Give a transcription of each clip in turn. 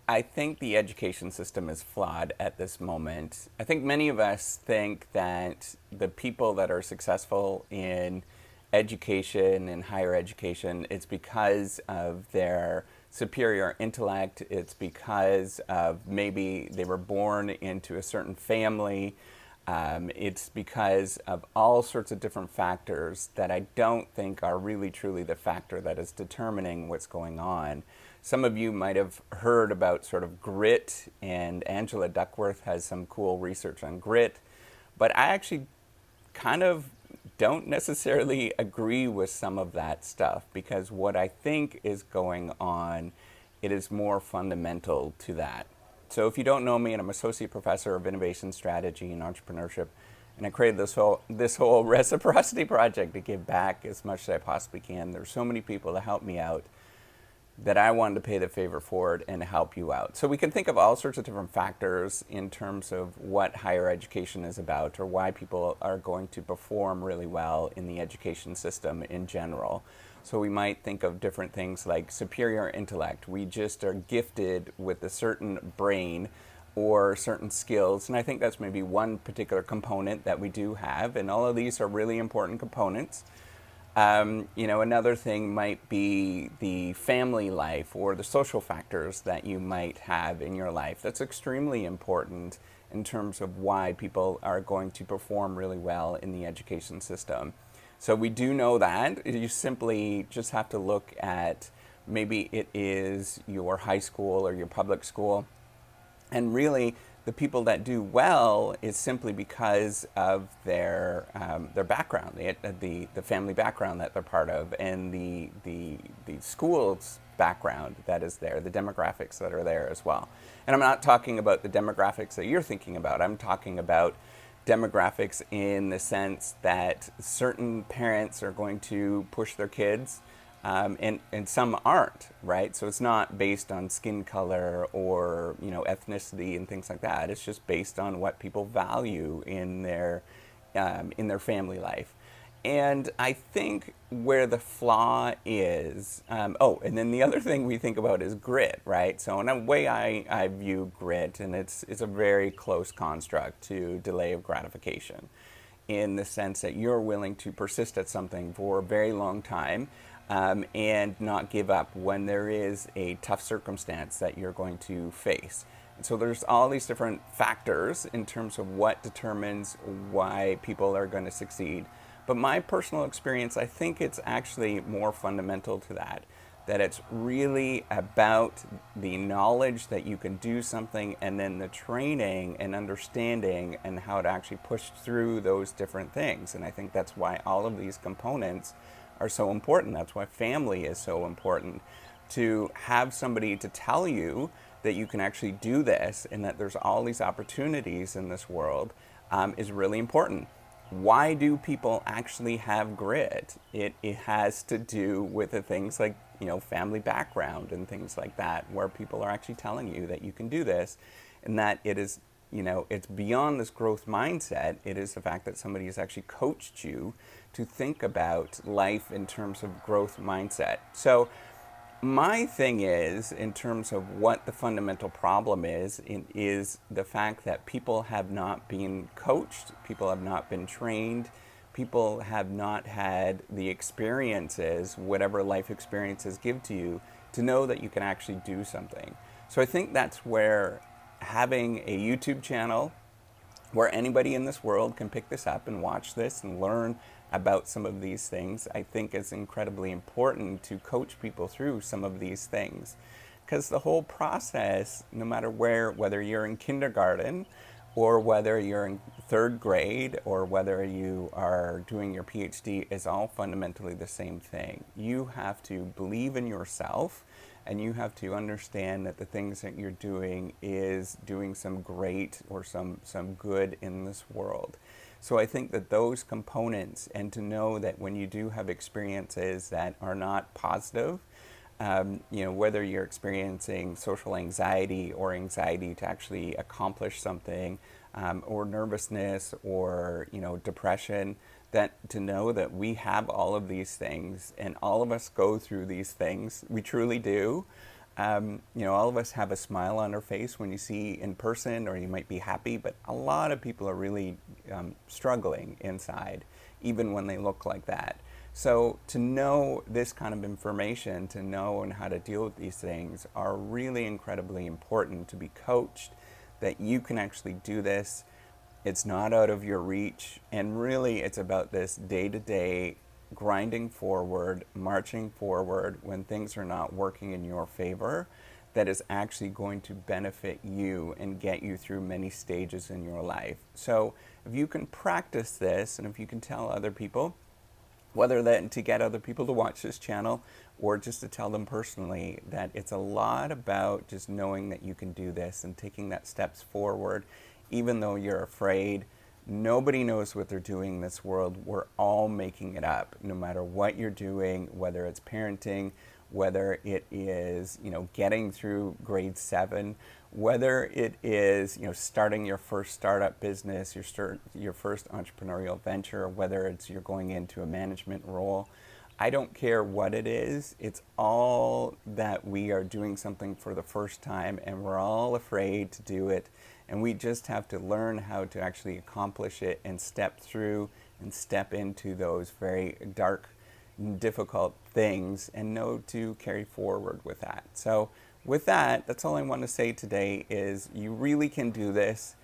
I think the education system is flawed at this moment. I think many of us think that the people that are successful in education and higher education, it's because of their superior intellect. It's because of maybe they were born into a certain family. It's because of all sorts of different factors that I don't think are really truly the factor that is determining what's going on. Some of you might have heard about sort of grit, and Angela Duckworth has some cool research on grit, but I actually kind of don't necessarily agree with some of that stuff because what I think is going on, it is more fundamental to that. So if you don't know me, I'm associate professor of innovation strategy and entrepreneurship, and I created this whole reciprocity project to give back as much as I possibly can. There's so many people to help me out that I wanted to pay the favor forward and help you out. So we can think of all sorts of different factors in terms of what higher education is about or why people are going to perform really well in the education system in general. So we might think of different things like superior intellect. We just are gifted with a certain brain or certain skills. And I think that's maybe one particular component that we do have. And all of these are really important components. Another thing might be the family life or the social factors that you might have in your life. That's extremely important in terms of why people are going to perform really well in the education system. So we do know that. You simply just have to look at maybe it is your high school or your public school. And really, the people that do well is simply because of their background, the family background that they're part of, and the school's background that is there, the demographics that are there as well. And I'm not talking about the demographics that you're thinking about. I'm talking about demographics in the sense that certain parents are going to push their kids and some aren't, right? So it's not based on skin color or ethnicity and things like that. It's just based on what people value in their family life. And I think where the flaw is, and then the other thing we think about is grit, right? So in a way, I view grit, and it's a very close construct to delay of gratification, in the sense that you're willing to persist at something for a very long time and not give up when there is a tough circumstance that you're going to face. And so there's all these different factors in terms of what determines why people are going to succeed. But my personal experience, I think it's actually more fundamental to that it's really about the knowledge that you can do something and then the training and understanding and how to actually push through those different things. And I think that's why all of these components are so important. That's why family is so important. To have somebody to tell you that you can actually do this and that there's all these opportunities in this world is really important. Why do people actually have grit? It has to do with the things like, family background and things like that, where people are actually telling you that you can do this and that it is, it's beyond this growth mindset. It is the fact that somebody has actually coached you to think about life in terms of growth mindset. So my thing is, in terms of what the fundamental problem is the fact that people have not been coached, people have not been trained, people have not had the experiences, whatever life experiences give to you, to know that you can actually do something. So I think that's where having a YouTube channel where anybody in this world can pick this up and watch this and learn about some of these things, I think is incredibly important to coach people through some of these things. Because the whole process, no matter whether you're in kindergarten or whether you're in third grade or whether you are doing your PhD, is all fundamentally the same thing. You have to believe in yourself and you have to understand that the things that you're doing is doing some great or some good in this world. So I think that those components, and to know that when you do have experiences that are not positive, whether you're experiencing social anxiety or anxiety to actually accomplish something, or nervousness or depression, that to know that we have all of these things and all of us go through these things, we truly do. All of us have a smile on our face when you see in person, or you might be happy, but a lot of people are really struggling inside, even when they look like that. So to know this kind of information, to know and how to deal with these things are really incredibly important to be coached, that you can actually do this. It's not out of your reach. And really, it's about this day-to-day grinding forward, marching forward when things are not working in your favor, that is actually going to benefit you and get you through many stages in your life. So if you can practice this, and if you can tell other people, whether that to get other people to watch this channel or just to tell them personally, that it's a lot about just knowing that you can do this and taking that steps forward, even though you're afraid. Nobody knows what they're doing in this world. We're all making it up, no matter what you're doing, whether it's parenting, whether it is, getting through grade 7, whether it is, starting your first startup business, your first entrepreneurial venture, whether it's you're going into a management role. I don't care what it is. It's all that we are doing something for the first time, and we're all afraid to do it. And we just have to learn how to actually accomplish it and step through and step into those very dark, difficult things and know to carry forward with that. So with that, that's all I want to say today is you really can do this.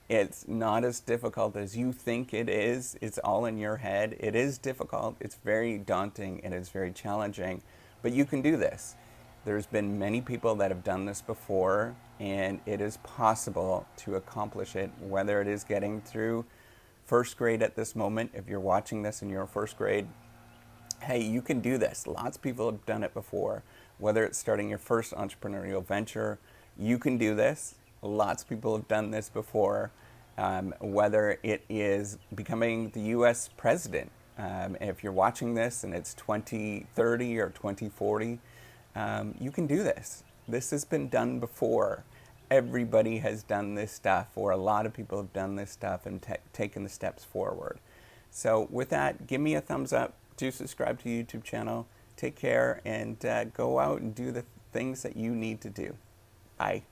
It's not as difficult as you think it is. It's all in your head. It is difficult. It's very daunting and it's very challenging, but you can do this. There's been many people that have done this before, and it is possible to accomplish it, whether it is getting through first grade at this moment. If you're watching this and you're first grade, hey, you can do this. Lots of people have done it before. Whether it's starting your first entrepreneurial venture, you can do this. Lots of people have done this before. Whether it is becoming the U.S. president. If you're watching this and it's 2030 or 2040, you can do this. This has been done before. Everybody has done this stuff, or a lot of people have done this stuff and taken the steps forward. So with that, give me a thumbs up. Do subscribe to the YouTube channel. Take care, and go out and do the things that you need to do. Bye.